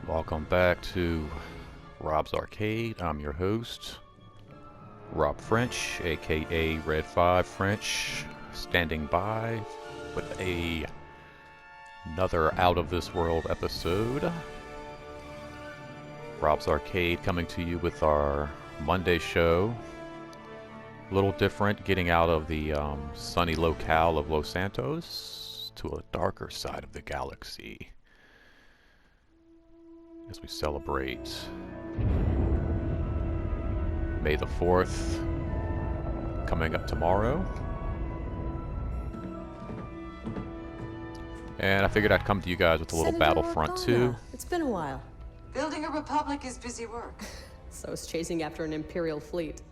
Welcome back to Rob's Arcade. I'm your host, Rob French, aka Red 5 French, standing by with another out of this world episode. Rob's Arcade coming to you with our Monday show. A little different, getting out of the sunny locale of Los Santos to a darker side of the galaxy as we celebrate May the 4th coming up tomorrow. And I figured I'd come to you guys with a little Battlefront 2. It's been a while. Building a republic is busy work. So is chasing after an Imperial fleet.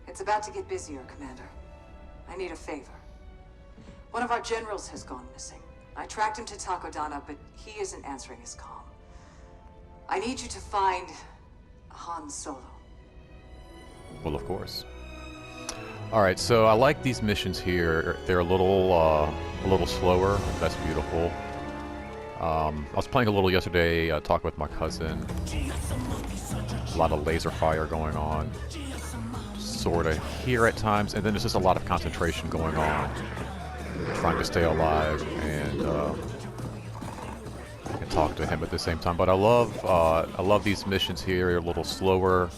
It's about to get busier, Commander. I need a favor. One of our generals has gone missing. I tracked him to Takodana, but he isn't answering his call. I need you to find Han Solo. Well, of course. Alright, so I like these missions here. They're a little slower. That's beautiful. I was playing a little yesterday, talking with my cousin. A lot of laser fire going on. Sort of here at times, and then there's just a lot of concentration going on. Trying to stay alive and talk to him at the same time. But I love these missions here. They're a little slower.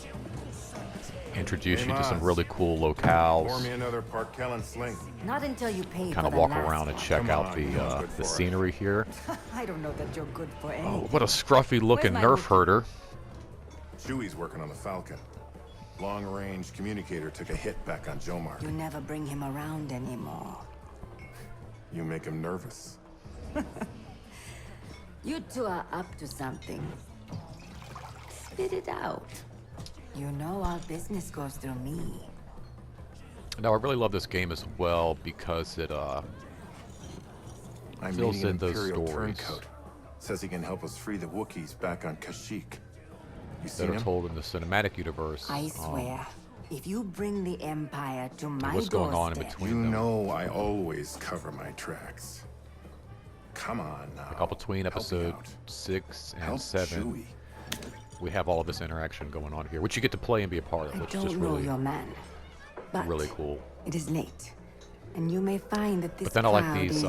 Introduce you to some really cool locales. Pour me another Parkellen sling. Not until you pay Kind of walk around and check out the scenery here. I don't know that you're good for anything. Oh, what a scruffy looking Nerf herder. Chewie's working on the Falcon. Long-range communicator took a hit back on Jomar. You never bring him around anymore. You make him nervous. You two are up to something. Spit it out. You know all business goes through me. Now, I really love this game as well because it I'm fills meeting in an those Imperial stories turncoat. Says he can help us free the Wookiees back on Kashyyyk. You that seen are him? told in the cinematic universe. I swear, if you bring the Empire to my what's going on in doorstep, between You them. know I always cover my tracks. Come on now. Like between Help me episode out. 6 and Help 7, Chewie. we have all of this interaction going on here, which you get to play and be a part of, I which is just don't know really, your man, but really cool. it is late, and you may find that this But then I like crowd these, is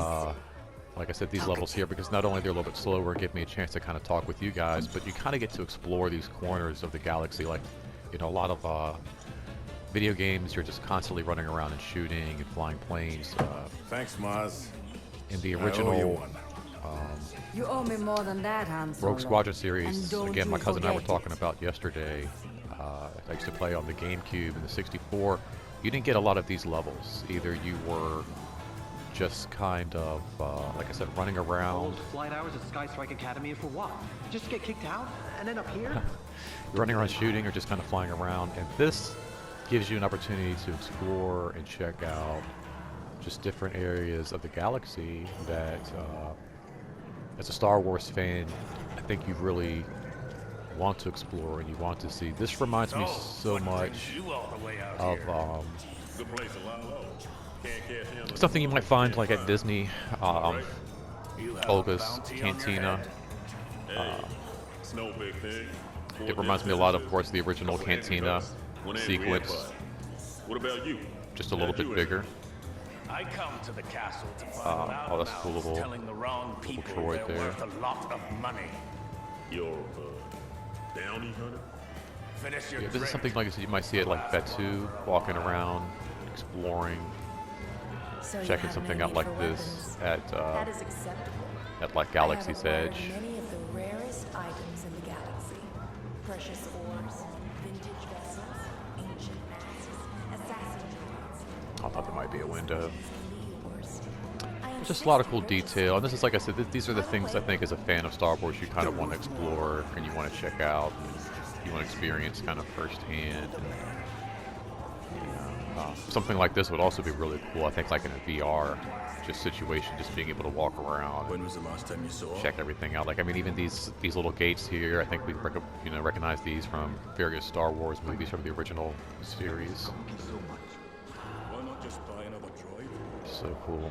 like I said, these levels here, because not only they're a little bit slower, give me a chance to kind of talk with you guys, but you kind of get to explore these corners of the galaxy. Like, you know, a lot of video games, you're just constantly running around and shooting and flying planes. Thanks, Maz. In the I owe you original one. You owe me more than that, Han Solo. Rogue Squadron And series, don't again, my you cousin and I were forget talking it. about yesterday. I used to play on the GameCube and the 64. You didn't get a lot of these levels. Either you were just kind of, like I said, running around. Those flight hours at Sky Strike Academy for what? Just to get kicked out and end up here? You're running around shooting or just kind of flying around. And this gives you an opportunity to explore and check out just different areas of the galaxy that, as a Star Wars fan, I think you really want to explore and you want to see. This reminds me so much of something you might find like at Disney, Olga's Cantina. It reminds me a lot, of course, the original Cantina sequence, What about you? just a little bit bigger. I come to the castle to find out Oh, that's a cool little telling the wrong people droid they're there. worth a lot of money. You're bounty hunter? Finish your Yeah, this is drink. something like you might see at like Batu, walking around, exploring, So you checking have something no out need like for this weapons. at That is acceptable. like I Galaxy's have acquired Edge. many of the rarest items in the galaxy. Precious ores, vintage vessels, ancient masks, assassin droids. I thought there might be a window. Wars. There's just a lot of cool detail, and this is, like I said, these are the things I think as a fan of Star Wars you kind of want to explore and you want to check out, and you want to experience kind of firsthand. And, something like this would also be really cool. I think like in a VR just situation, just being able to walk around, When was the last time you saw her? check everything out. Like I mean, even these little gates here, I think we recognize these from various Star Wars movies from the original series. Why not just buy another droid? So cool.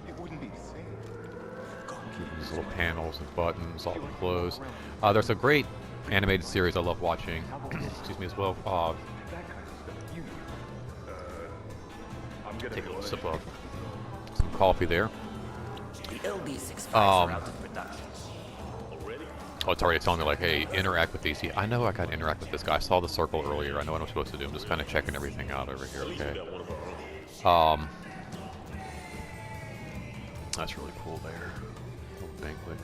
These little panels and buttons, all the clothes. There's a great animated series I love watching. Excuse me as well. Take a little sip of some coffee there. The LD65s are out of production. Oh, it's already telling me like, hey, interact with these. I know I got to interact with this guy. I saw the circle earlier. I know what I'm supposed to do. I'm just kind of checking everything out over here. Okay. That's really cool there. Little banquet.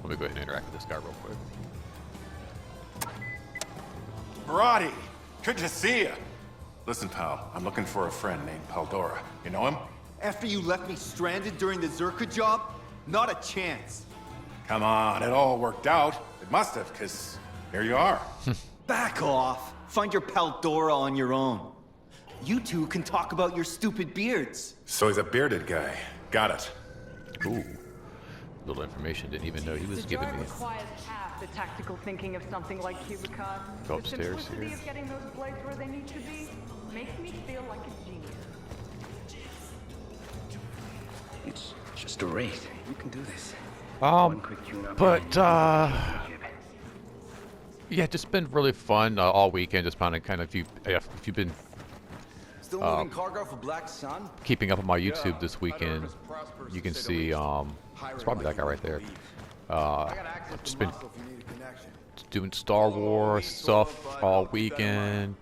Let me go ahead and interact with this guy real quick. Barati, good to see you. Listen, pal, I'm looking for a friend named Paldora. You know him? After you left me stranded during the Zerka job? Not a chance. Come on, it all worked out. It must have, because here you are. Back off. Find your Paldora on your own. You two can talk about your stupid beards. So he's a bearded guy. Got it. Ooh. Little information. Didn't even know he was giving me. Requires half the tactical thinking of something like Cubicon. Go upstairs The simplicity here. of getting those blades where they need to be makes me feel like a genius. It's just a race. You can do this. But yeah, just been really fun all weekend. Just kind of if you've been Still moving cargo for Black Sun? keeping up on my YouTube this weekend, you can see it's probably that guy right there. Just been doing Star Wars stuff all weekend.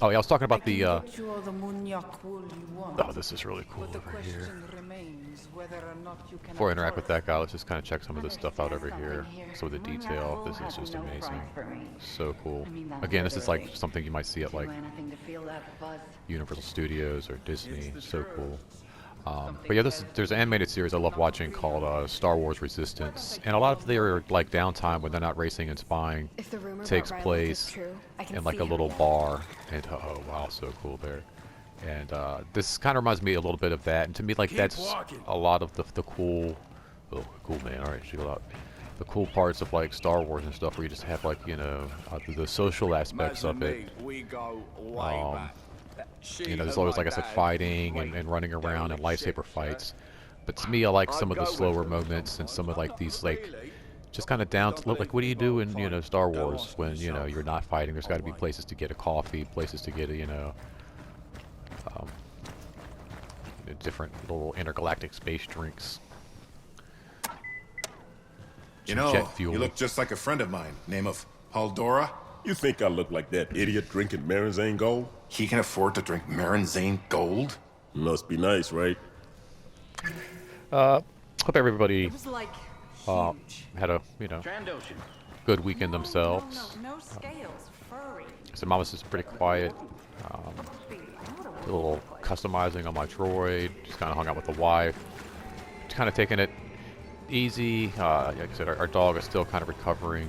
Oh yeah, I was talking about the. Oh, this is really cool over here. Before I interact with that guy, let's just kind of check some of this stuff out over here. Some of the detail. This is just amazing. So cool. Again, this is like something you might see at like Universal Studios or Disney. So cool. But yeah, there's an animated series I love watching called Star Wars Resistance, and a lot of their like downtime when they're not racing and spying takes place in like a little bar. And oh wow, so cool there. And this kind of reminds me a little bit of that. And to me, like that's a lot of the cool, cool man. All right, chill out. The cool parts of like Star Wars and stuff, where you just have like the social aspects of it. You know, there's always, like I said, fighting and running around and lightsaber fights. But to me, I like some of the slower moments and some of like these like just kind of down to like, what do you do in Star Wars when you're not fighting? There's got to be places to get a coffee, places to get different little intergalactic space drinks. You know, jet fuel. you look just like a friend of mine, name of Paldora. You think I look like that idiot drinking Marinzane Gold? He can afford to drink Marinzane Gold? Must be nice, right? Hope everybody It was like had a good weekend themselves. No scales, furry. So mom was just pretty quiet. A little customizing on my droid. Just kind of hung out with the wife. Just kind of taking it easy. Like I said, our dog is still kind of recovering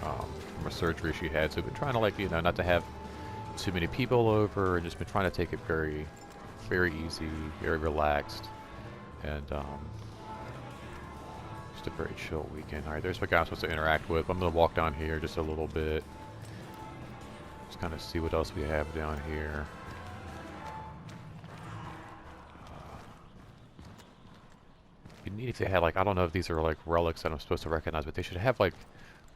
from a surgery she had. So we've been trying to not to have too many people over, and just been trying to take it very, very easy, very relaxed, and just a very chill weekend. All right, there's what guy I'm supposed to interact with. I'm gonna walk down here just a little bit. Just kind of see what else we have down here. It'd be neat if they had like, I don't know if these are like relics that I'm supposed to recognize, but they should have like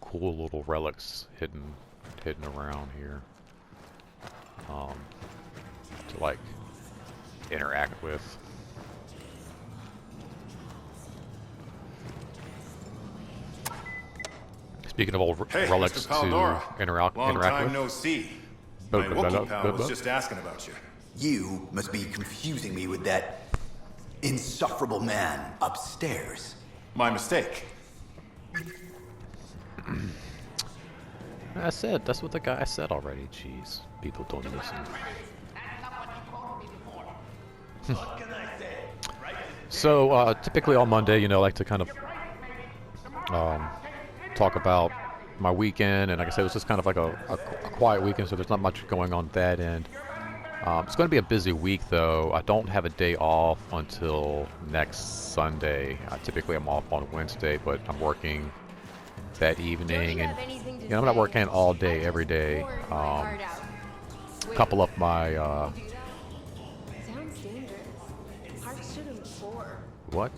cool little relics hidden around here to like interact with. Speaking of old relics Mr. Paldora. to interact Long time with. no see. My Wookiee pal was just asking about you. You must be confusing me with that insufferable man upstairs. My mistake. I said, that's what the guy said already. Jeez, people don't listen. So, typically on Monday, I like to kind of talk about my weekend, and like I said, it was just kind of like a quiet weekend, so there's not much going on that end. It's going to be a busy week, though. I don't have a day off until next Sunday. Typically, I'm off on Wednesday, but I'm working that evening, and I'm not working all day, every day. A couple of my Sounds dangerous. Parks should have before. what?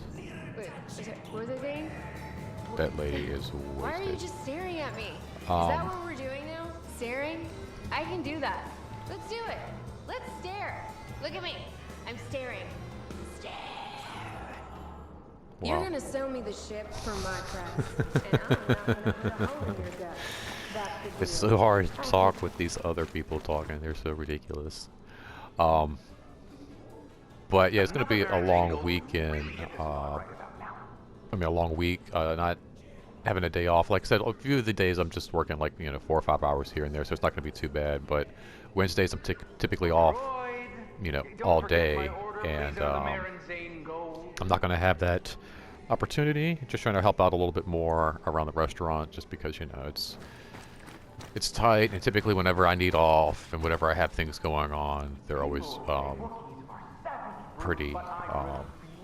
Wait, where's was I saying? That lady is Why are you wasted. just staring at me? Is that what we're doing now? Staring? I can do that. Let's do it. Let's stare. Look at me. I'm staring. Stare. Wow. You're gonna sell me the ship for my price, and I'm not gonna put a hole in your gut. That's the It's deal. so hard to talk with these other people talking. They're so ridiculous. But yeah, it's going to be a long weekend. I mean, a long week. Not having a day off. Like I said, a few of the days I'm just working like 4 or 5 hours here and there, so it's not going to be too bad. But Wednesdays I'm typically off, all day, and I'm not going to have that opportunity. Just trying to help out a little bit more around the restaurant, just because it's tight, and typically whenever I need off and whenever I have things going on, they're always pretty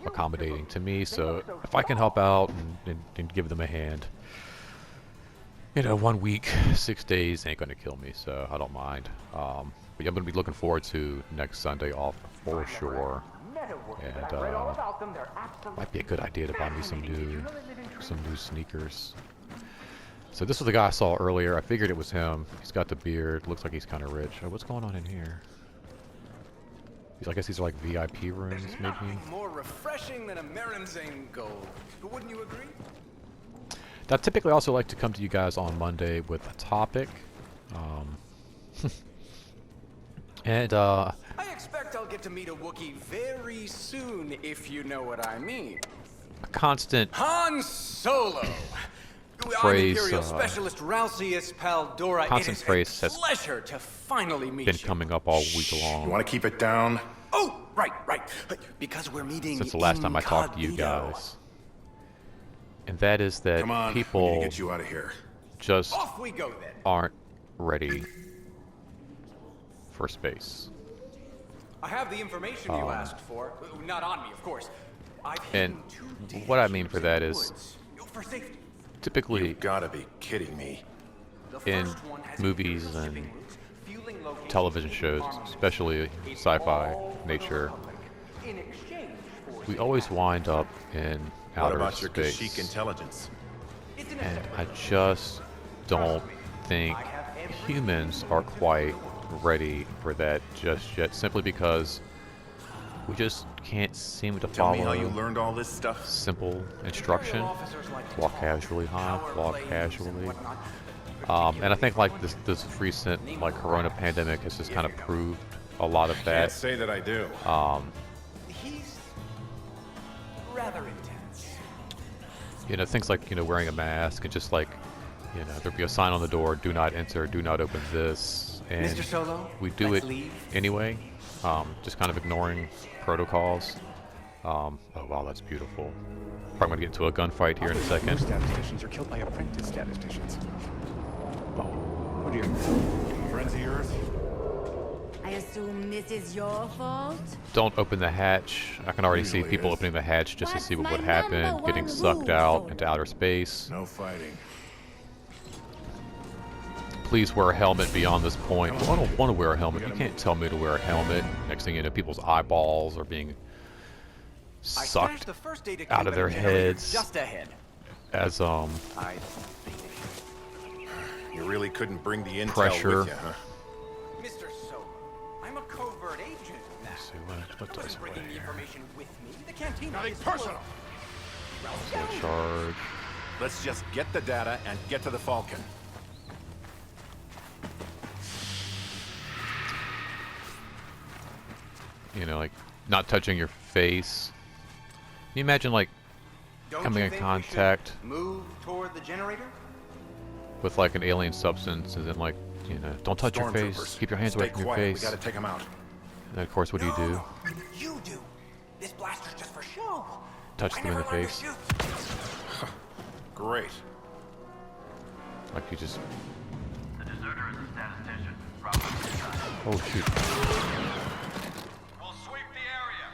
accommodating to me. So if I can help out and give them a hand, 1 week, 6 days ain't gonna kill me, so I don't mind. But yeah, I'm gonna be looking forward to next Sunday off for sure, and might be a good idea to buy me some new sneakers. So this was the guy I saw earlier. I figured it was him. He's got the beard. Looks like he's kind of rich. Oh, what's going on in here? I guess these are like VIP rooms, maybe. More refreshing than a Marenzane gold. Wouldn't you agree? I typically also like to come to you guys on Monday with a topic. And I expect I'll get to meet a Wookiee very soon, if you know what I mean. a constant Han Solo. phrase, I'm Imperial Specialist Ralcius Paldora. constant It is phrase a has pleasure to finally meet been you. coming up all week long. You want to keep it down? Oh, right. Because we're meeting Since the last time I talked to you incognito. guys. And that is that Come on, we need people to get you out of here. just Off we go then. aren't ready for space. I have the information you asked for. Not on me, of course. I've And hidden 2 what I mean dangers for in that the is woods. For safety. typically You've gotta be kidding me. The in first one has movies Imperial and shipping routes, fueling locations, television shows, armaments. especially It's sci-fi all for the nature, Republic. In exchange for we always wind up in What outer about your space. Kashyyyk intelligence? And I just don't think humans are quite ready for that just yet, simply because we just can't seem to Tell me how you follow learned all this stuff. simple instruction. Walk casually, walk casually. And I think like this recent like Corona pandemic has just kind of proved a lot of Can't that. say that I do. He's rather intense. Things like wearing a mask and just like there'd be a sign on the door, do not enter, do not open this, and Mr. Solo, we do let's it leave. anyway, just kind of ignoring protocols. Oh wow, that's beautiful. Probably gonna get into a gunfight here in a second. Statisticians are killed by apprentice statisticians. Oh dear. Friends of yours? I assume this is your fault? Don't open the hatch. I can already see Usually people is. opening the hatch just to see what What's would my happen, number getting one sucked rule, out Solo? into outer space. No fighting. Please wear a helmet beyond this point. Well, I don't want to wear a helmet. You can't tell me to wear a helmet. Next thing you know, people's eyeballs are being I sucked stashed the first data out of cube their in the generator heads just ahead. as I You really couldn't bring the intel Pressure. with you, huh? Mr. Solo, I'm a covert agent now. Let's see what I does wasn't bringing the here. information with me. The canteen Nothing is full of- personal. Full charge. Let's just get the data and get to the Falcon. Like not touching your face. Can you imagine like Don't coming you in think we should contact move toward the generator? with like an alien substance and then like, don't touch your face, Stormtroopers, keep your hands away stay from your quiet. face. We gotta take them out. And of course, what do you do? You do. This blaster's just for show. Touch I them in the never learned to face. shoot. Great. Like you just. The deserter is a statistician. Probably. Oh shoot. We'll sweep the area.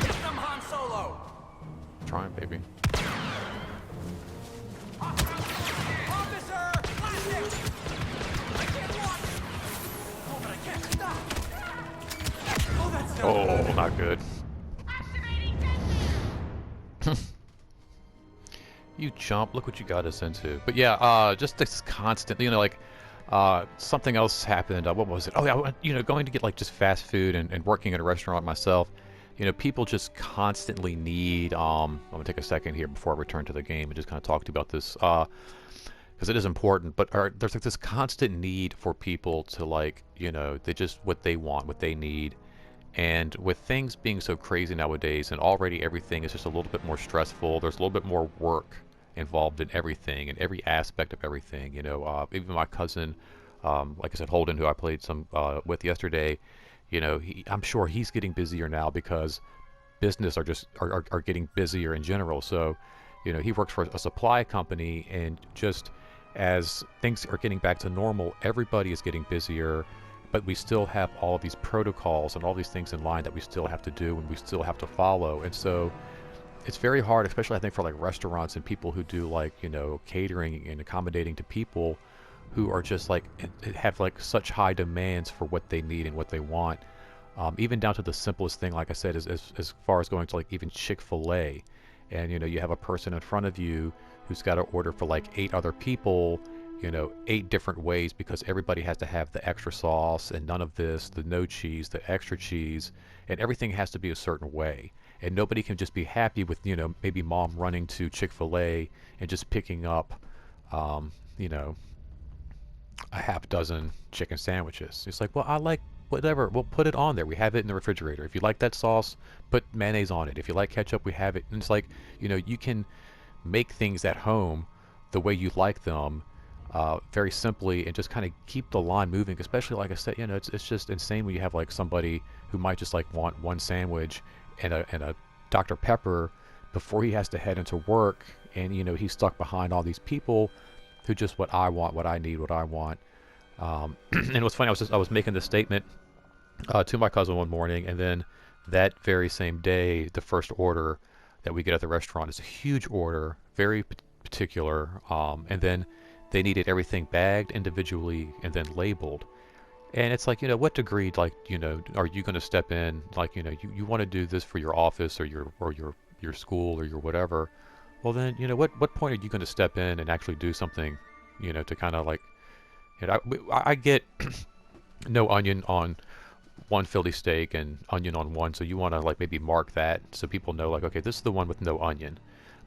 Get them, Han Solo. Trying, baby. Officer, blast him. I can't walk. Oh, but I can't stop. Oh, that's Oh, not good. You chump, look what you got us into. But yeah, just this constant, you know, like, something else happened. What was it? Oh yeah, you know, going to get like just fast food and working at a restaurant myself. You know, people just constantly need, I'm gonna take a second here before I return to the game and just kind of talk to you about this, because it is important, but there's like this constant need for people to, like, you know, they just, what they want, what they need. And with things being so crazy nowadays, and already everything is just a little bit more stressful, there's a little bit more work involved in everything, and every aspect of everything. You know, even my cousin, like I said, Holden, who I played some with yesterday, you know, I'm sure he's getting busier now because business are getting busier in general. So, you know, he works for a supply company, and just as things are getting back to normal, everybody is getting busier, but we still have all of these protocols and all these things in line that we still have to do and we still have to follow. And so it's very hard, especially I think for like restaurants and people who do, like, you know, catering and accommodating to people who are just like, have like such high demands for what they need and what they want. Even down to the simplest thing, like I said, as far as going to like even Chick-fil-A, and you know, you have a person in front of you who's got to order for like 8 other people, you know, 8 different ways, because everybody has to have the extra sauce and none of this, the no cheese, the extra cheese, and everything has to be a certain way. And nobody can just be happy with, you know, maybe mom running to Chick-fil-A and just picking up, you know, a half dozen chicken sandwiches. It's like, well, I like whatever, we'll put it on there. We have it in the refrigerator. If you like that sauce, put mayonnaise on it. If you like ketchup, we have it. And it's like, you know, you can make things at home the way you like them, very simply, and just kind of keep the line moving. Especially, like I said, you know, it's just insane when you have like somebody who might just like want one sandwich and a Dr. Pepper before he has to head into work, and you know, he's stuck behind all these people who just what I want, what I need, what I want. And it was funny, I was making this statement to my cousin one morning, and then that very same day, the first order that we get at the restaurant is a huge order, very particular, and then they needed everything bagged individually and then labeled. And it's like, you know, what degree, like, you know, are you going to step in, like, you know, you want to do this for your office or your school or your whatever. Well then, you know, what point are you going to step in and actually do something, you know, to kind of like, you know, I get no onion on one Philly steak and onion on one, so you want to like maybe mark that so people know, like, okay, this is the one with no onion.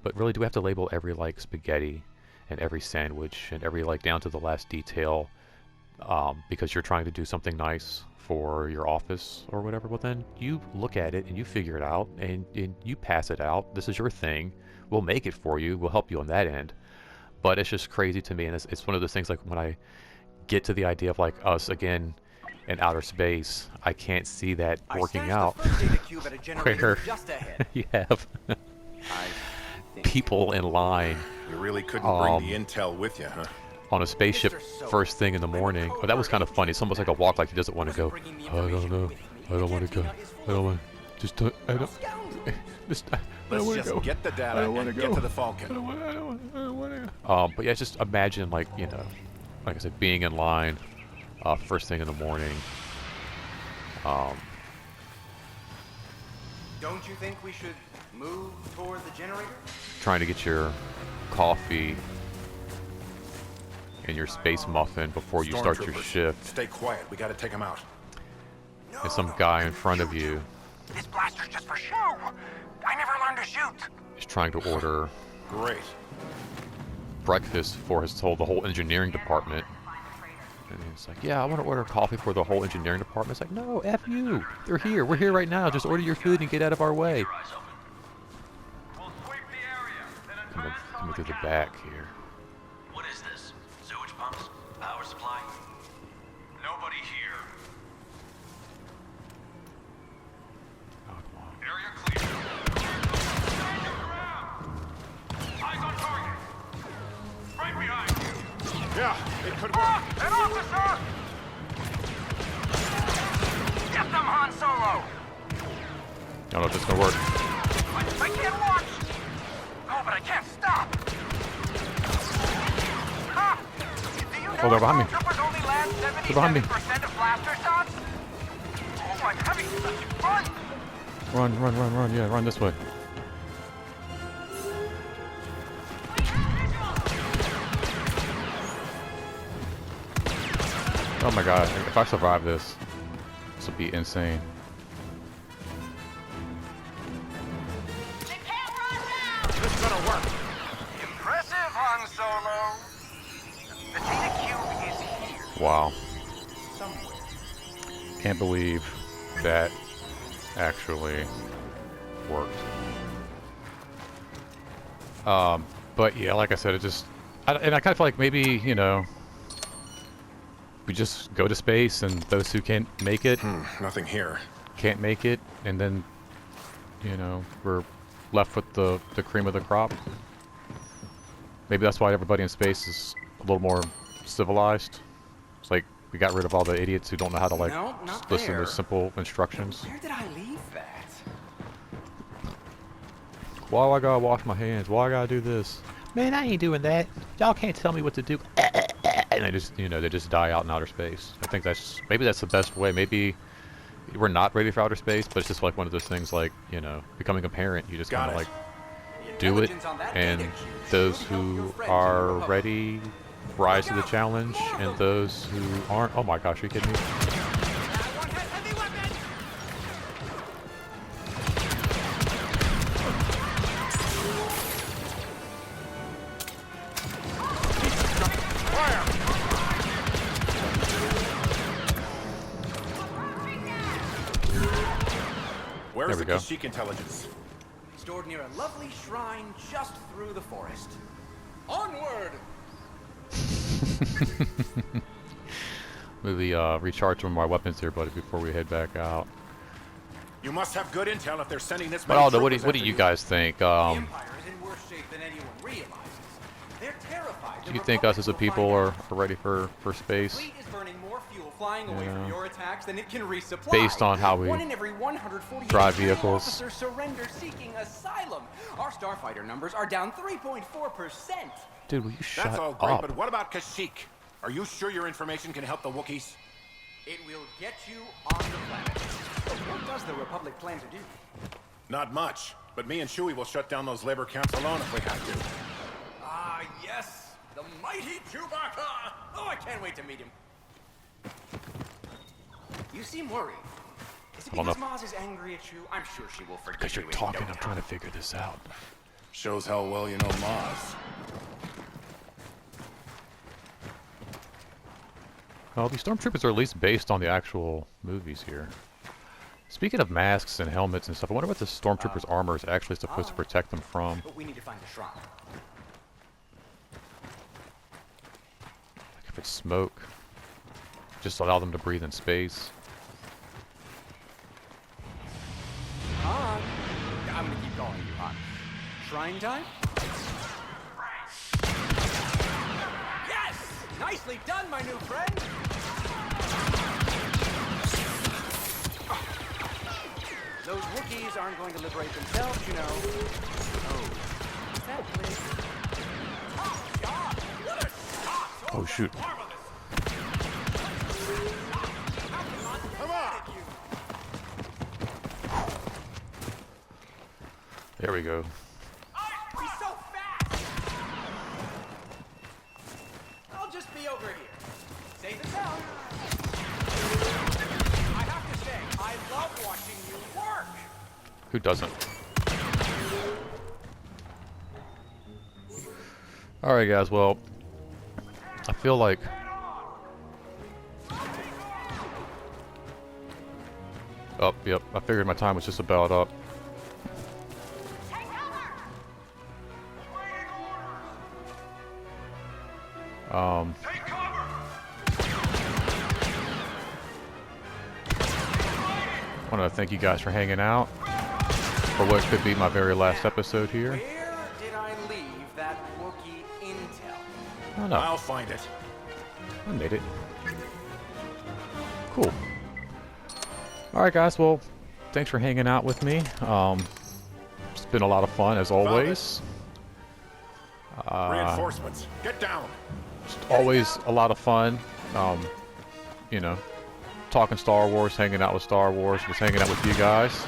But really, do we have to label every like spaghetti and every sandwich and every like down to the last detail, because you're trying to do something nice for your office or whatever? Well then, you look at it and you figure it out and you pass it out. This is your thing. We'll make it for you. We'll help you on that end. But it's just crazy to me, and it's one of those things, like when I get to the idea of like us again in outer space, I can't see that working out where you have people in line. You really couldn't bring the intel with you, huh? On a spaceship first thing in the morning. Oh, that was kind of funny. It's almost like a walk, like he doesn't want to go. I don't know. I don't want to go. I don't want to. Just don't. I don't. I don't want to go. Get the data and get to the Falcon. I don't want to go. But yeah, just imagine, like, you know, like I said, being in line first thing in the morning. Don't you think we should move toward the generator? Trying to get your coffee and your space muffin before you start your shift. Stay quiet. We got to take him out. And some guy in front of you This blaster's just for show. I never learned to shoot. is trying to order breakfast for the whole engineering department. And it's like, yeah, I want to order coffee for the whole engineering department. It's like, no, F you. They're here. We're here right now. Just order your food and get out of our way. Coming through the back here. What is this? Sewage pumps? Power supply? Nobody here. Area clear. Eyes on target. Right behind you. Yeah, it could work. An officer! Get them, Han Solo! I don't know if it's gonna work. I can't watch! Oh, but I can't stop! Ha! Do you know Oh, they're behind me. stormtroopers only land They're behind me. 77% of blaster shots? Oh, I'm having such fun! Run. Yeah, run this way. Oh my god, if I survive this, this will be insane. This is gonna work. Impressive, Han Solo. The data cube is here. Wow. Somewhere. Can't believe that actually worked. But yeah, like I said, it just... and I kind of feel like maybe, you know, we just go to space and those who can't make it... nothing here. Can't make it, and then, you know, we're left with the cream of the crop. Maybe that's why everybody in space is a little more civilized. It's like we got rid of all the idiots who don't know how to, like, just listen to simple instructions. Where did I leave that? Why do I gotta wash my hands? Why I gotta do this? Man, I ain't doing that. Y'all can't tell me what to do. And they just, you know, they just die out in outer space. I think that's, maybe that's the best way. Maybe we're not ready for outer space, but it's just like one of those things like, you know, becoming a parent. You just kind of like do it, and those who are ready rise to the challenge, and those who aren't, oh my gosh, are you kidding me? Where's There the we go. Kashyyyk intelligence? Stored near a lovely shrine just through the forest. Onward! Maybe recharge some of my weapons here, buddy, before we head back out. You must have good intel if they're sending this But many I don't know, troopers what do after you guys think? The Empire is in worse shape than anyone realizes. They're terrified. Do you think us as a people are ready for space? Fleet is burning more fuel flying away Yeah. from your attacks than it can resupply. Based on how we One in every 148 drive Imperial vehicles. officers surrender seeking asylum. Our starfighter numbers are down 3.4%. Dude, will you shut That's all great, up? but what about Kashyyyk? Are you sure your information can help the Wookiees? It will get you on the planet. What does the Republic plan to do? Not much, but me and Chewie will shut down those labor camps alone if we have to. Ah, yes, the mighty Chewbacca! Oh, I can't wait to meet him. You seem worried. Is it Well, because no. Maz is angry at you? I'm sure she will forgive Because you. you're in talking, no I'm time. trying to figure this out. Shows how well you know Maz. Well, these stormtroopers are at least based on the actual movies here. Speaking of masks and helmets and stuff, I wonder what the stormtroopers' armor is actually supposed to protect them from. But we need to find a shrine. Like if it's smoke, just allow them to breathe in space. Han, I'm gonna keep calling you Han. Shrine time? Yes! Nicely done, my new friend! Those Wookiees aren't going to liberate themselves, you know. Oh. Is that place? Oh, God! What a shot! Oh shoot. Come on! There we go. He's so fast! I'll just be over here. Safe and sound. I have to say, I love watching you work. Who doesn't? Alright guys, well, I feel like oh, yep, I figured my time was just about up. I want to thank you guys for hanging out for what could be my very last episode here. Where did I leave that Wookiee intel? Oh no, I'll find it. I made it. Cool. Alright guys, well, thanks for hanging out with me. It's been a lot of fun as always. Reinforcements, get down. Just always a lot of fun. You know, talking Star Wars, hanging out with Star Wars, just hanging out with you guys.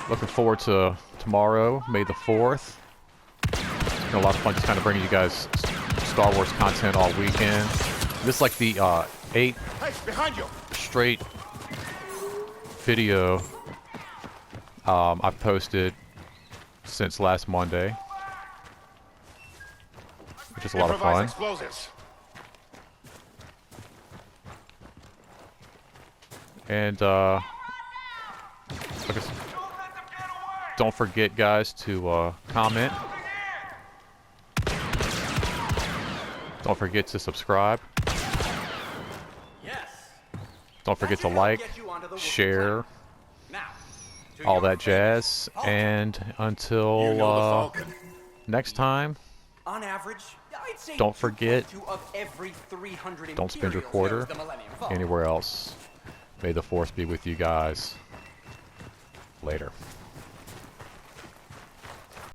Looking forward to tomorrow, May the 4th. It's been a lot of fun just kind of bringing you guys Star Wars content all weekend. This is like the 8th Hey, behind you! straight video I've posted since last Monday, which is a lot of fun. Explosives. And don't forget, guys, to comment. Don't forget to subscribe. Don't forget to like, share, all that jazz. And until next time, On average, I'd say don't forget, 2.2 of every 300 don't spend your Imperials quarter knows the Millennium Falcon. anywhere else. May the Force be with you guys. Later.